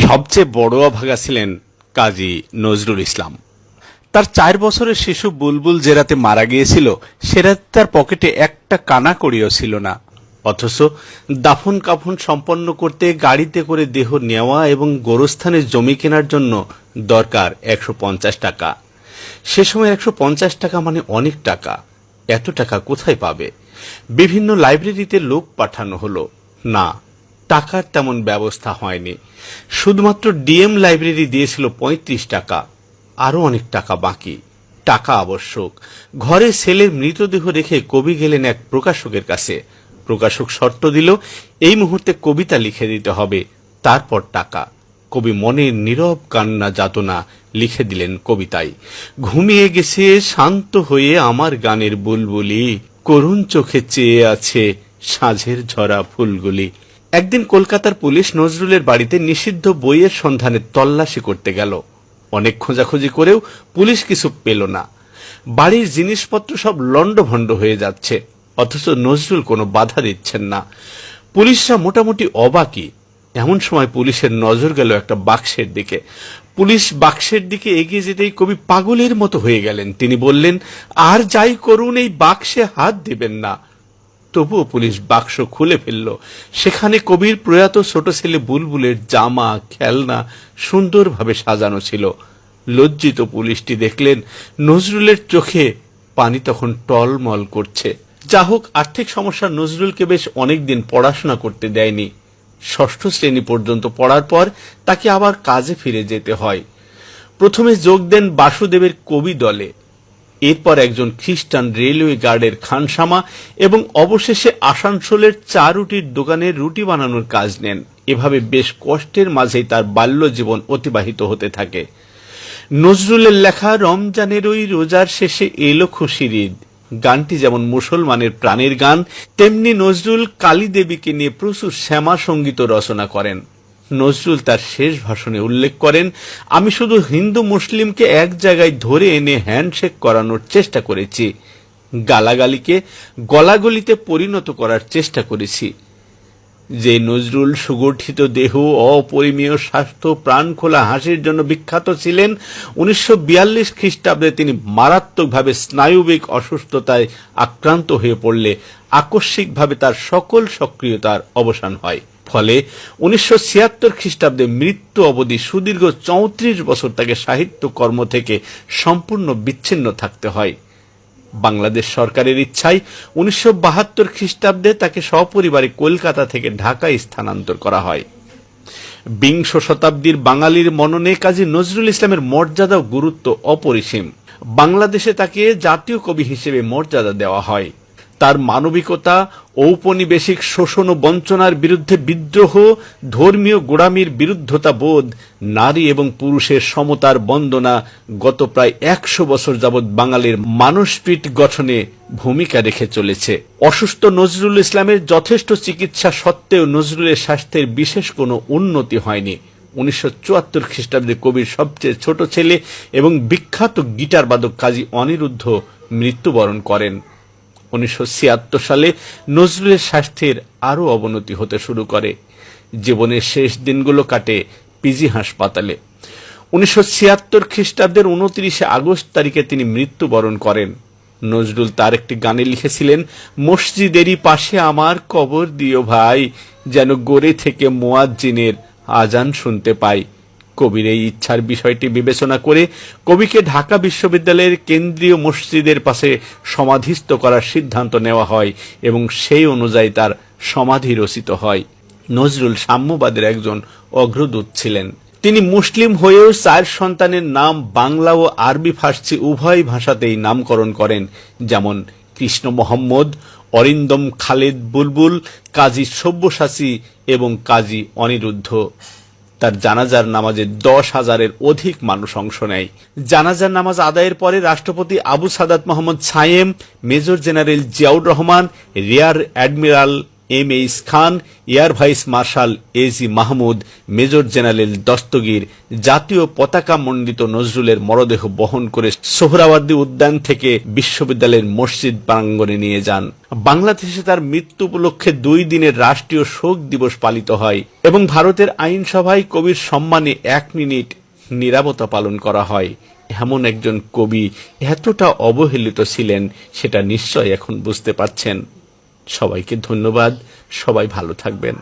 সবচেয়ে বড় অভাগা ছিলেন কাজী নজরুল ইসলাম। তার 4 বছরের শিশু বুলবুল যে রাতে মারা গিয়েছিল সে রাতে তার পকেটে একটা কানা কড়িও ছিল না। অথচ দাফন কাফন সম্পন্ন করতে গাড়িতে করে দেহ নেওয়া এবং গোরস্থানের জমি কেনার জন্য দরকার 150 টাকা। সে সময় 150 টাকা মানে অনেক টাকা। এত টাকা কোথায় পাবে? বিভিন্ন লাইব্রেরিতে লোক পাঠানো হলো, না, টাকার তেমন ব্যবস্থা হয়নি। শুধুমাত্র ডিএম লাইব্রেরি দিয়েছিল 35 টাকা। আরো অনেক টাকা বাকি। টাকা আবশ্যক। ঘরে ছেলের মৃতদেহ রেখে কবি গেলেন এক প্রকাশকের কাছে। প্রকাশক শর্ত দিল এই মুহূর্তে কবিতা লিখে দিতে হবে, তারপর টাকা। কবি মনের নীরব কান্না যাতনা লিখে দিলেন কবিতায়। ঘুমিয়ে গেছে শান্ত হয়ে আমার গানের বুলবুলি, করুণ চোখে চেয়ে আছে সাঁঝের ঝরা ফুলগুলি। একদিন কলকাতার পুলিশ নজরুলের বাড়িতে নিষিদ্ধ বইয়ের সন্ধানে তল্লাশি করতে গেল। অনেক খোঁজাখুঁজি করেও পুলিশ কিছু পেল না। বাড়ির জিনিসপত্র সব লন্ডভন্ড হয়ে যাচ্ছে, অথচ নজরুল কোনো বাধা দিচ্ছেন না। পুলিশরা মোটামুটি অবাকই। এমন সময় পুলিশের নজর গেল একটা বাক্সের দিকে। পুলিশ বাক্সের দিকে এগিয়ে যেতেই কবি পাগলের মতো হয়ে গেলেন। তিনি বললেন, আর যাই করুন এই বাক্সে হাত দিবেন না। তবুও পুলিশ বাক্স খুলে ফেলল। সেখানে কবির প্রয়াত ছোট ছেলে বুলবুলের জামা খেলনা সুন্দরভাবে সাজানো ছিল। লজ্জিত পুলিশটি দেখলেন নজরুলের চোখে পানি তখন টলমল করছে। যা হোক, আর্থিক সমস্যা নজরুলকে বেশ অনেকদিন পড়াশোনা করতে দেয়নি। 6ষ্ঠ শ্রেণী পর্যন্ত পড়ার পর তাকে আবার কাজে ফিরে যেতে হয়। প্রথমে যোগ দেন বাসুদেবের কবি দলে, এরপর একজন খ্রিস্টান রেলওয়ে গার্ডের খানসামা এবং অবশেষে আসানসোলের চা রুটির দোকানে রুটি বানানোর কাজ নেন। এভাবে বেশ কষ্টের মাঝেই তার বাল্য জীবন অতিবাহিত হতে থাকে। নজরুলের লেখা রমজানের ওই রোজার শেষে এলো খুশির ঈদ গানটি যেমন মুসলমানের প্রাণের গান, তেমনি নজরুল কালী দেবীকে নিয়ে প্রচুর শ্যামা সঙ্গীত রচনা করেন। নজরুল তার শেষ ভাষণে উল্লেখ করেন, আমি শুধু হিন্দু মুসলিমকে এক জায়গায় ধরে এনে হ্যান্ডশেক করানোর চেষ্টা করেছি, গালাগালিকে গলাগলিতে পরিণত করার চেষ্টা করেছি। যে নজরুল সুগঠিত দেহ, অপরিমেয় স্বাস্থ্য, প্রাণ খোলা হাসির জন্য বিখ্যাত ছিলেন, 1942 খ্রিস্টাব্দে তিনি মারাত্মকভাবে স্নায়ুবিক অসুস্থতায় আক্রান্ত হয়ে পড়লে আকস্মিকভাবে তার সকল সক্রিয়তার অবসান হয়। ফলে 1976 খ্রিস্টাব্দে মৃত্যু অবধি সুদীর্ঘ 34 বছর তাকে সাহিত্য কর্ম থেকে সম্পূর্ণ বিচ্ছিন্ন থাকতে হয়। বাংলাদেশ সরকারের ইচ্ছায় 1972 খ্রিস্টাব্দে তাকে সপরিবারে কলকাতা থেকে ঢাকায় স্থানান্তর করা হয়। বিংশ শতাব্দীর বাঙালির মননে কাজী নজরুল ইসলামের মর্যাদা ও গুরুত্ব অপরিসীম। বাংলাদেশে তাকে জাতীয় কবি হিসেবে মর্যাদা দেওয়া হয়। তার মানবিকতা, ঔপনিবেশিক শোষণ ও বঞ্চনার বিরুদ্ধে বিদ্রোহ, ধর্মীয় গোড়ামির বিরুদ্ধতা বোধ, নারী এবং পুরুষের সমতার বন্দনা গত প্রায় 100 বছর যাবৎ বাঙালির মানসপীঠ গঠনে ভূমিকা রেখে চলেছে। অসুস্থ নজরুল ইসলামের যথেষ্ট চিকিৎসা সত্ত্বেও নজরুলের স্বাস্থ্যের বিশেষ কোনো উন্নতি হয়নি। 1974 খ্রিস্টাব্দে কবির সবচেয়ে ছোট ছেলে এবং বিখ্যাত গিটার বাদক কাজী অনিরুদ্ধ মৃত্যুবরণ করেন। 1976 সালে নজরুলের স্বাস্থ্যের আরও অবনতি হতে শুরু করে। জীবনের শেষ দিনগুলো কাটে পিজি হাসপাতালে। 1976 খ্রিস্টাব্দের 29 আগস্ট তারিখে তিনি মৃত্যুবরণ করেন। নজরুল তার একটি গানে লিখেছিলেন, মসজিদেরই পাশে আমার কবর দিও ভাই, যেন গড়ে থেকে মুয়াজ্জিনের আজান শুনতে পাই। কবির এই ইচ্ছার বিষয়টি বিবেচনা করে কবিকে ঢাকা বিশ্ববিদ্যালয়ের কেন্দ্রীয় মসজিদের পাশে সমাধিস্থ করার সিদ্ধান্ত নেওয়া হয় এবং সেই অনুযায়ী তার সমাধি রচিত হয়। নজরুল সাম্যবাদের একজন অগ্রদূত ছিলেন। তিনি মুসলিম হয়েও 4 সন্তানের নাম বাংলা ও আরবি ফার্সি উভয় ভাষাতেই নামকরণ করেন, যেমন কৃষ্ণ মোহাম্মদ, অরিন্দম খালেদ বুলবুল, কাজী সব্যসাচী এবং কাজী অনিরুদ্ধ। তার জানাজার নামাজে 10,000-এর অধিক মানুষ অংশ নেয়। জানাজার নামাজ আদায়ের পরে রাষ্ট্রপতি Abu Sadat Mohammad Sayem, major general Ziaur Rahman, rear admiral M H Khan, air vice marshal A G Mahmud, major general Dastagir জাতীয় পতাকা মণ্ডিত নজরুলের মরদেহ বহন করে সোহরাওয়ার্দী উদ্যান থেকে বিশ্ববিদ্যালয়ের মসজিদ প্রাঙ্গণে নিয়ে যান। বাংলাদেশে তার মৃত্যু উপলক্ষে 2 দিনের রাষ্ট্রীয় শোক দিবস পালিত হয় এবং ভারতের আইনসভায় কবির সম্মানে 1 মিনিট নীরবতা পালন করা হয়। এমন একজন কবি এতটা অবহেলিত ছিলেন সেটা নিশ্চয় এখন বুঝতে পারছেন। সবাইকে ধন্যবাদ। সবাই ভালো থাকবেন।